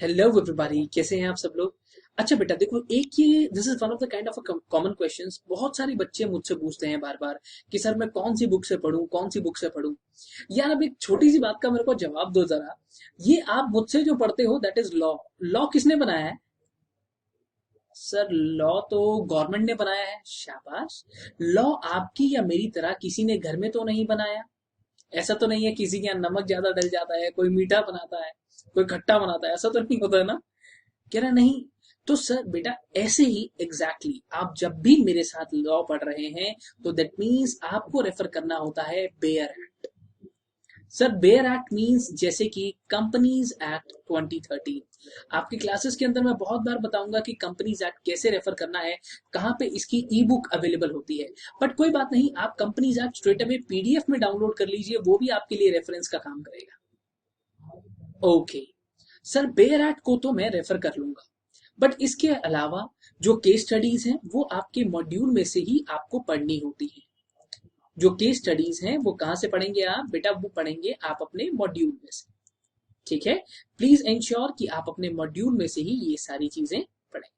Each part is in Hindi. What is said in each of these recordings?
हेलो एवरीबॉडी, कैसे हैं आप सब लोग। अच्छा बेटा देखो, एक ये this is one of the kind of common questions. बहुत सारे बच्चे मुझसे पूछते हैं बार बार कि सर मैं कौन सी बुक से पढूं, कौन सी बुक से पढूं। यार अब एक छोटी सी बात का मेरे को जवाब दो जरा। ये आप मुझसे जो पढ़ते हो दैट इज लॉ। लॉ किसने बनाया है? सर लॉ तो गवर्नमेंट ने बनाया है। शाबाश। लॉ आपकी या मेरी तरह किसी ने घर में तो नहीं बनाया। ऐसा तो नहीं है किसी के यहाँ नमक ज्यादा डल जाता है, कोई मीठा बनाता है, कोई खट्टा बनाता है, ऐसा तो नहीं होता है ना। कह रहा नहीं। तो सर बेटा ऐसे ही एग्जैक्टली आप जब भी मेरे साथ लॉ पढ़ रहे हैं तो दैट मीन्स आपको रेफर करना होता है bare act. Sir bare act means जैसे कि कंपनीज एक्ट 2013। आपकी क्लासेस के अंदर मैं बहुत बार बताऊंगा कि कंपनीज एक्ट कैसे रेफर करना है, कहाँ पे इसकी ई बुक अवेलेबल होती है। बट कोई बात नहीं, आप companies act straight away PDF में डाउनलोड कर लीजिए, वो भी आपके लिए रेफरेंस का काम करेगा। ओके। सर बेयर एक्ट को तो मैं रेफर कर लूंगा, बट इसके अलावा जो केस स्टडीज हैं वो आपके मॉड्यूल में से ही आपको पढ़नी होती है। जो केस स्टडीज हैं वो कहाँ से पढ़ेंगे आप बेटा? वो पढ़ेंगे आप अपने मॉड्यूल में से। ठीक है। प्लीज इंश्योर कि आप अपने मॉड्यूल में से ही ये सारी चीजें पढ़ें।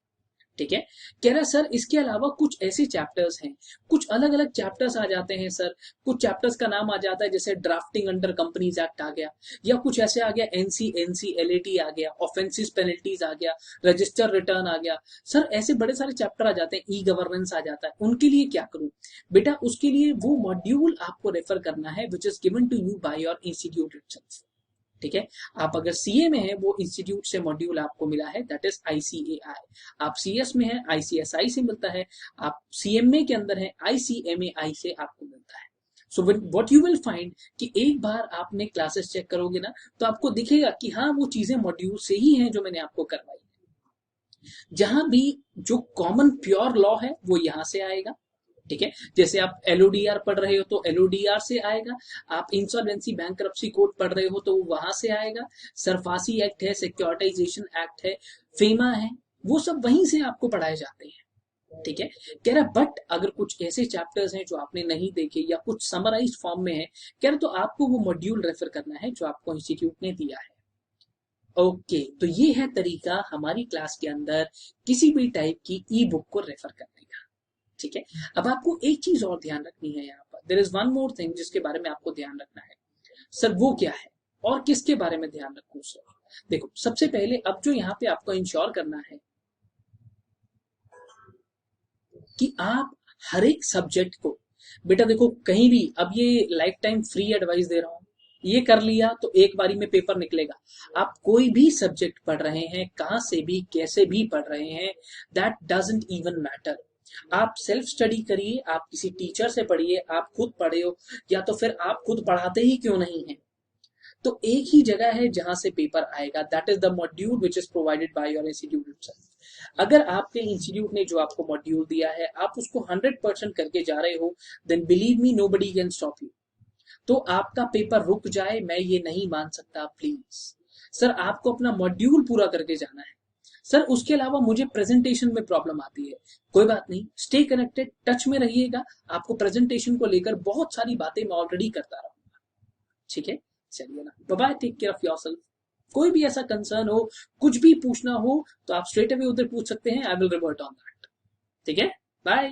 ठीक है। कह रहा सर इसके अलावा कुछ ऐसे चैप्टर्स हैं, कुछ अलग अलग चैप्टर्स आ जाते हैं सर। कुछ चैप्टर्स का नाम आ जाता है जैसे ड्राफ्टिंग अंडर कंपनीज एक्ट आ गया, या कुछ ऐसे आ गया एनसी एलएटी आ गया, ऑफेंसिव पेनल्टीज आ गया, रजिस्टर रिटर्न आ गया। सर ऐसे बड़े सारे चैप्टर आ जाते हैं, ई गवर्नेंस आ जाता है, उनके लिए क्या करूं? बेटा उसके लिए वो मॉड्यूल आपको रेफर करना है which is given to you by your institute itself. ठीक है। आप अगर सीए में है वो इंस्टीट्यूट से मॉड्यूल आपको मिला है दैट इज आईसीएआई। आप सीएस में है आईसीएसआई से मिलता है। आप सीएमए के अंदर है आईसीएमएआई से आपको मिलता है। So what you will find कि एक बार आपने क्लासेस चेक करोगे ना तो आपको दिखेगा कि हाँ वो चीजें मॉड्यूल से ही हैं जो मैंने आपको करवाई। जहां भी जो कॉमन प्योर लॉ है वो यहां से आएगा। ठीक है। जैसे आप एलओडीआर पढ़ रहे हो तो एलओडीआर से आएगा। आप इंसॉल्वेंसी बैंकरप्सी कोड पढ़ रहे हो तो वो वहां से आएगा। सरफासी एक्ट है, सिक्योरिटाइजेशन एक्ट है, फेमा है, वो सब वहीं से आपको पढ़ाए जाते हैं। ठीक है। कह रहा बट अगर कुछ ऐसे चैप्टर्स हैं जो आपने नहीं देखे या कुछ समराइज फॉर्म में है, कह रहा तो आपको वो मॉड्यूल रेफर करना है जो आपको इंस्टीट्यूट ने दिया है। ओके। तो ये है तरीका हमारी क्लास के अंदर किसी भी टाइप की ई बुक को रेफर करने का। ठीक है। अब आपको एक चीज और ध्यान रखनी है यहाँ पर, there is one more thing जिसके बारे में आपको ध्यान रखना है। सर वो क्या है और किसके बारे में ध्यान रखूं सर? देखो सबसे पहले अब जो यहाँ पे आपको इंश्योर करना है कि आप हर एक सब्जेक्ट को, बेटा देखो कहीं भी, अब ये लाइफ टाइम फ्री एडवाइस दे रहा हूं, ये कर लिया तो एक बारी में पेपर निकलेगा। आप कोई भी सब्जेक्ट पढ़ रहे हैं, कहां से भी कैसे भी पढ़ रहे हैं, दैट डजंट इवन मैटर। आप सेल्फ स्टडी करिए, आप किसी टीचर से पढ़िए, आप खुद पढ़े हो या तो फिर आप खुद पढ़ाते ही क्यों नहीं है, तो एक ही जगह है जहां से पेपर आएगा, that is the module which is provided by your institute itself. अगर आपके इंस्टीट्यूट ने जो आपको मॉड्यूल दिया है आप उसको 100% करके जा रहे हो, then believe me nobody can stop you. तो आपका पेपर रुक जाए मैं ये नहीं मान सकता प्लीज। सर आपको अपना मॉड्यूल पूरा करके जाना है। सर उसके अलावा मुझे प्रेजेंटेशन में प्रॉब्लम आती है, कोई बात नहीं, स्टे कनेक्टेड, टच में रहिएगा। आपको प्रेजेंटेशन को लेकर बहुत सारी बातें मैं ऑलरेडी करता रहूंगा। ठीक है। चलिए ना, bye bye, take care of yourself. कोई भी ऐसा कंसर्न हो, कुछ भी पूछना हो तो आप स्ट्रेट अवे उधर पूछ सकते हैं, I will revert on that. ठीक है। बाय।